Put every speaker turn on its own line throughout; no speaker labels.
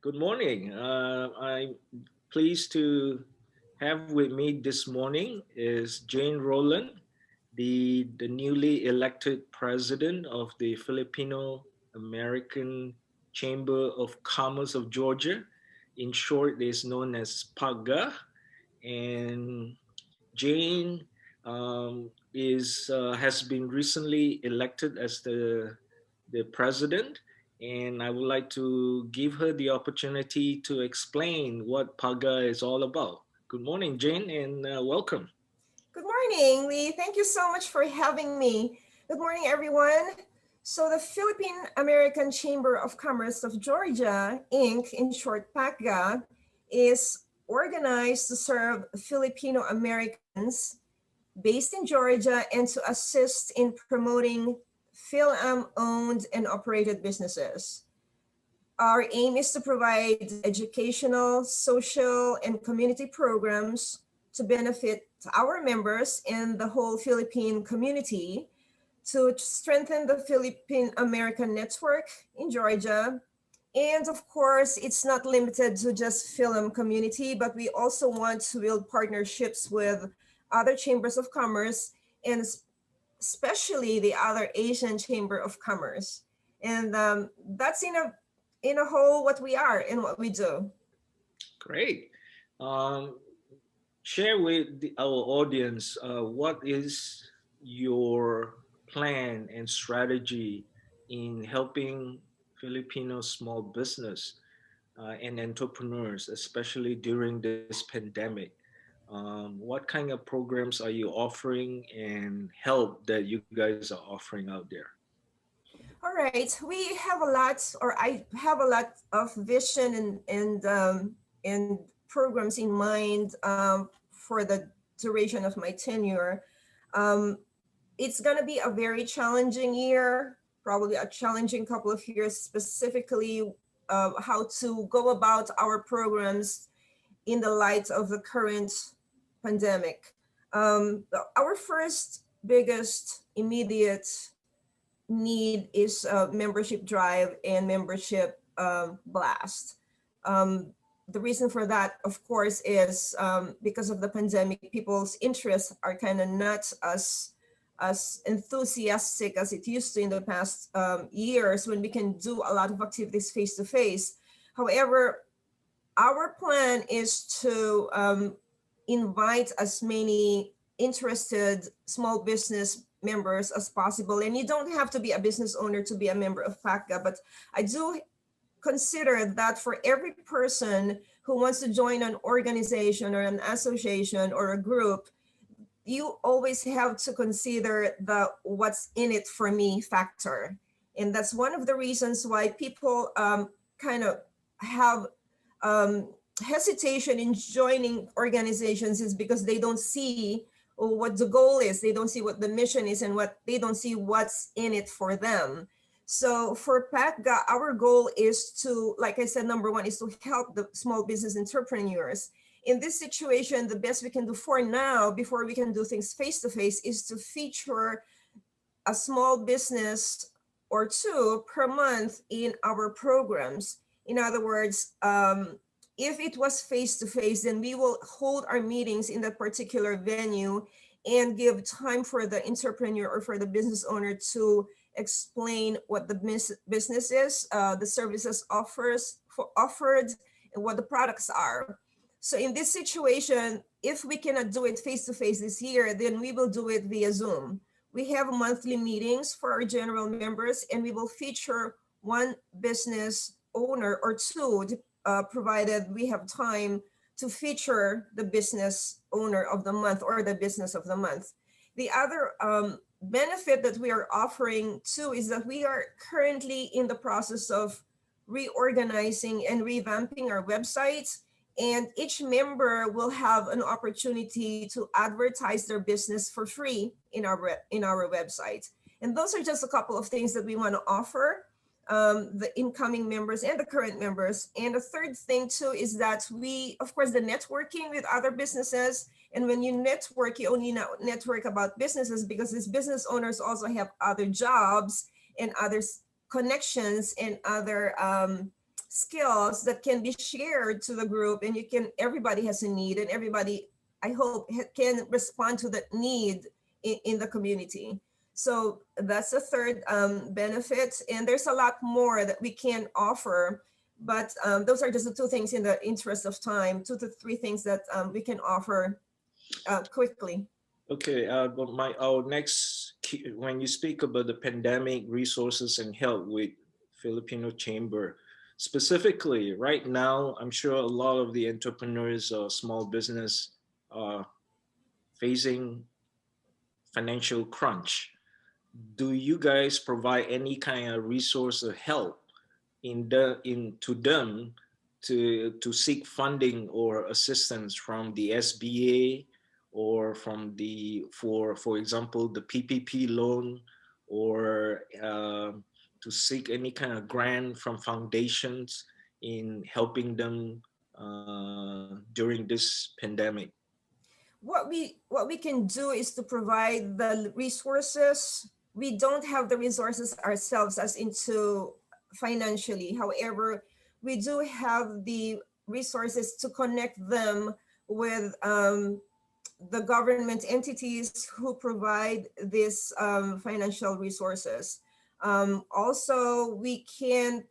Good morning. I'm pleased to have with me this morning is Jane Rolen, the newly elected president of the Filipino American Chamber of Commerce of Georgia. In short, it is known as PACCGA. And Jane is has been recently elected as the president, and I would like to give her the opportunity to explain what PAGA is all about. Good morning, Jane, and welcome.
Good morning, Lee. Thank you so much for having me. Good morning, everyone. So, the Philippine American Chamber of Commerce of Georgia, Inc., in short, PACCGA, is organized to serve Filipino Americans based in Georgia and to assist in promoting Phil-Am owned and operated businesses. Our aim is to provide educational, social, and community programs to benefit our members and the whole Philippine community to strengthen the Philippine American network in Georgia. And of course, it's not limited to just film community, but we also want to build partnerships with other chambers of commerce and especially the other Asian Chamber of Commerce. And that's in a whole what we are and what we do.
Great. Um, Share with our audience what is your plan and strategy in helping Filipino small business and entrepreneurs, especially during this pandemic. What kind of programs are you offering and help that you guys are offering out there?
All right, we have a lot, or I have a lot of vision and programs in mind for the duration of my tenure. Um, it's going to be a very challenging year, probably a challenging couple of years, specifically how to go about our programs in the light of the current pandemic. Our first biggest immediate need is membership drive and membership blast. Um, the reason for that, of course, is because of the pandemic, people's interests are kind of not as enthusiastic as it used to in the past years when we can do a lot of activities face to face. However, our plan is to invite as many interested small business members as possible. And you don't have to be a business owner to be a member of PACCGA, but I do consider that for every person who wants to join an organization or an association or a group, you always have to consider the what's in it for me factor. And that's one of the reasons why people kind of have hesitation in joining organizations is because they don't see what the goal is, they don't see what the mission is, and what they don't see what's in it for them. So for PACCGA, our goal is to, like I said, number one is to help the small business entrepreneurs. In this situation, the best we can do for now, before we can do things face to face, is to feature a small business or two per month in our programs. In other words, if it was face to face, then we will hold our meetings in that particular venue and give time for the entrepreneur or for the business owner to explain what the business is, the services offered, and what the products are. So in this situation, if we cannot do it face to face this year, then we will do it via Zoom. We have monthly meetings for our general members, and we will feature one business owner or two, provided we have time to feature the business owner of the month or the business of the month. The other benefit that we are offering too is that we are currently in the process of reorganizing and revamping our websites, and each member will have an opportunity to advertise their business for free in our website. And those are just a couple of things that we want to offer the incoming members and the current members. And the third thing too is that we, of course, the networking with other businesses. And when you network, you only network about businesses because these business owners also have other jobs and other connections and other skills that can be shared to the group, and everybody has a need, and everybody, I hope, can respond to that need in the community. So that's the third benefit, and there's a lot more that we can offer, but those are just the two things in the interest of time, 2 to 3 things that we can offer quickly.
Okay, but our next when you speak about the pandemic resources and help with Filipino Chamber, specifically right now, I'm sure a lot of the entrepreneurs or small business are facing financial crunch. Do you guys provide any kind of resource or help to them to seek funding or assistance from the SBA or from the for example the PPP loan or to seek any kind of grant from foundations in helping them during this pandemic?
What we can do is to provide the resources. We don't have the resources ourselves as into financially. However, we do have the resources to connect them with the government entities who provide these financial resources. Also, we can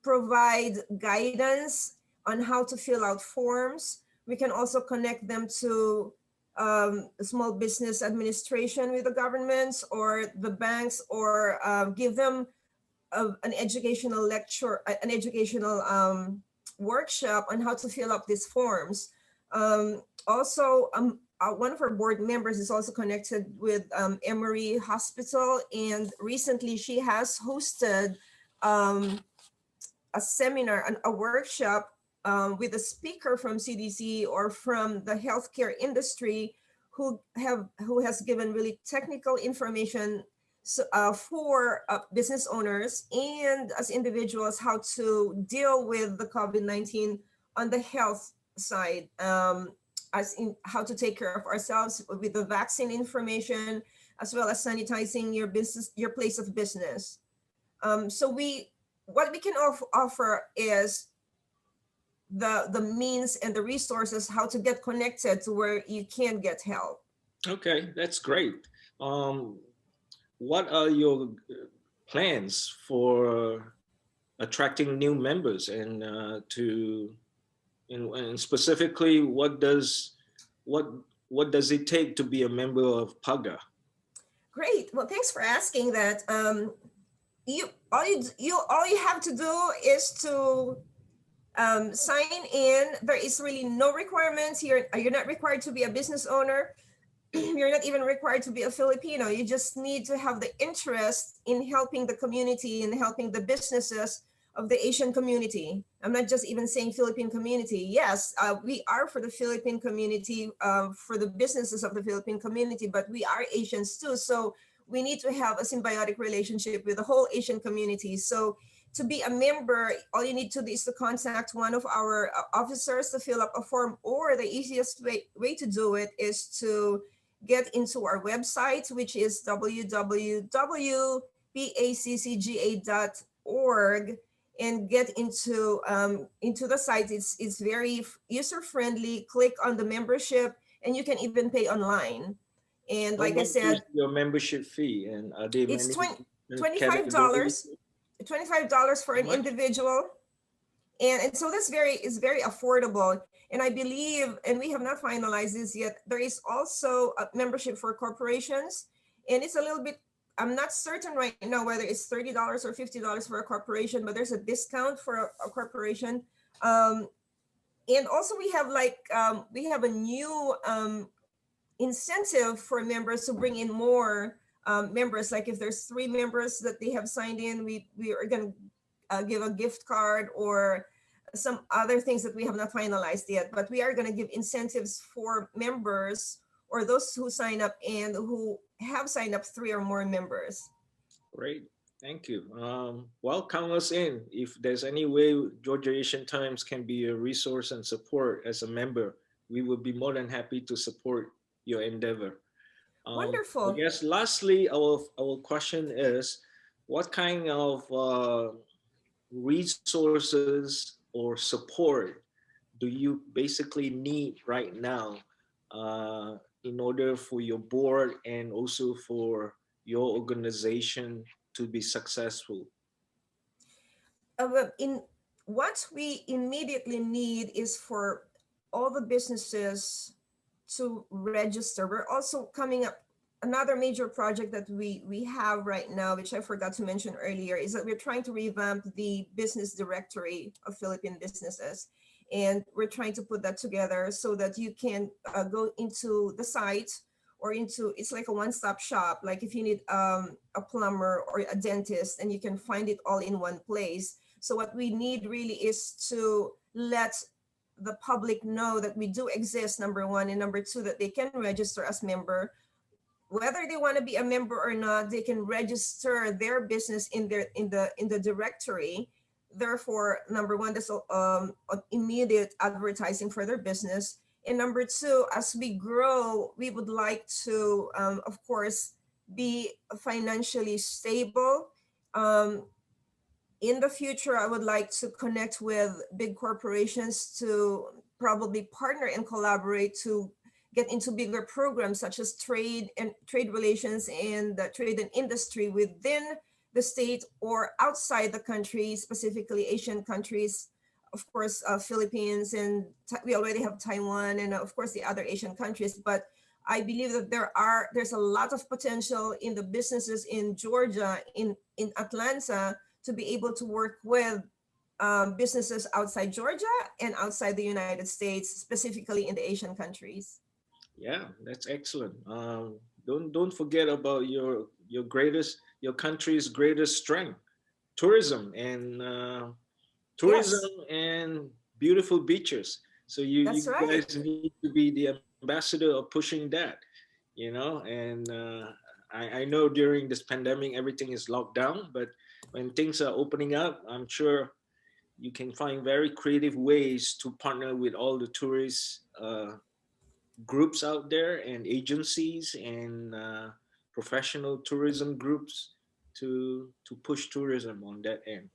provide guidance on how to fill out forms. We can also connect them to small business administration with the governments or the banks, or give them an educational lecture, an educational workshop on how to fill up these forms. Also, one of our board members is also connected with Emory Hospital, and recently she has hosted a seminar, a workshop with a speaker from CDC or from the healthcare industry who has given really technical information for business owners and as individuals how to deal with the COVID-19 on the health side, as in how to take care of ourselves with the vaccine information, as well as sanitizing your business, your place of business. So what we can offer is the means and the resources how to get connected to where you can get help.
Okay, that's great. What are your plans for attracting new members and and specifically what does it take to be a member of PACCGA?
Great. Well, thanks for asking that. All you have to do is to sign in. There is really no requirements here. You're not required to be a business owner. You're not even required to be a Filipino. You just need to have the interest in helping the community and helping the businesses of the Asian community. I'm not just even saying Philippine community. Yes, we are for the Philippine community, for the businesses of the Philippine community, but we are Asians too. So we need to have a symbiotic relationship with the whole Asian community. So to be a member, all you need to do is to contact one of our officers to fill up a form, or the easiest way to do it is to get into our website, which is www.paccga.org, and get into the site. It's very user friendly. Click on the membership, and you can even pay online. And like I said,
your membership fee, and are there
it's
many
$25. $25 for an individual, and so that's it's very affordable. And I believe, and we have not finalized this yet, there is also a membership for corporations, and it's a little bit, I'm not certain right now whether it's $30 or $50 for a corporation, but there's a discount for a corporation. And also we have a new incentive for members to bring in more members. Like if there's 3 members that they have signed in, we are going to give a gift card or some other things that we have not finalized yet, but we are going to give incentives for members or those who sign up and who have signed up 3 or more members.
Great, thank you. Well, count us in. If there's any way Georgia Asian Times can be a resource and support as a member, we would be more than happy to support your endeavor.
Wonderful.
I guess lastly, our question is, what kind of resources or support do you basically need right now in order for your board and also for your organization to be successful?
In what we immediately need is for all the businesses to register. We're also coming up another major project that we have right now, which I forgot to mention earlier, is that we're trying to revamp the business directory of Philippine businesses. And we're trying to put that together so that you can go into the site or into, it's like a one-stop shop. Like if you need a plumber or a dentist, and you can find it all in one place. So what we need really is to let the public know that we do exist, number one, and number two, that they can register as member. Whether they want to be a member or not, they can register their business in the directory. Therefore, number one, that's immediate advertising for their business. And number two, as we grow, we would like to, of course, be financially stable. Um, in the future, I would like to connect with big corporations to probably partner and collaborate to get into bigger programs such as trade and trade relations and the trade and industry within the state or outside the country, specifically Asian countries, of course, Philippines, and we already have Taiwan, and of course the other Asian countries. But I believe that there's a lot of potential in the businesses in Georgia, in Atlanta, to be able to work with businesses outside Georgia and outside the United States, specifically in the Asian countries.
Yeah, that's excellent. Don't forget about your country's greatest strength, tourism tourism
Yes,
and beautiful beaches. So
that's
you
right.
guys need to be the ambassador of pushing that, And I know during this pandemic everything is locked down, but when things are opening up, I'm sure you can find very creative ways to partner with all the tourists groups out there and agencies and professional tourism groups to push tourism on that end.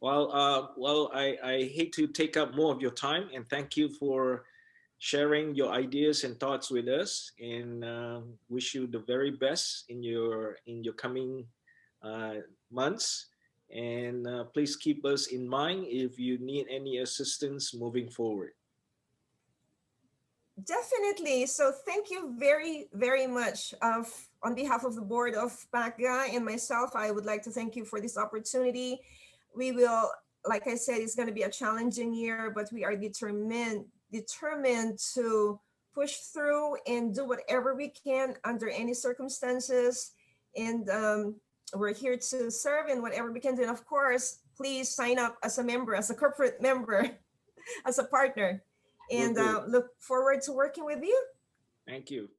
I hate to take up more of your time, and thank you for sharing your ideas and thoughts with us. And wish you the very best in your coming months. And please keep us in mind if you need any assistance moving forward.
Definitely. So thank you very, very much. On behalf of the board of PACCGA and myself, I would like to thank you for this opportunity. We will, like I said, it's going to be a challenging year, but we are determined to push through and do whatever we can under any circumstances. And we're here to serve in whatever we can do. And of course, please sign up as a member, as a corporate member, as a partner,
Will
and
do.
look forward to working with you.
Thank you.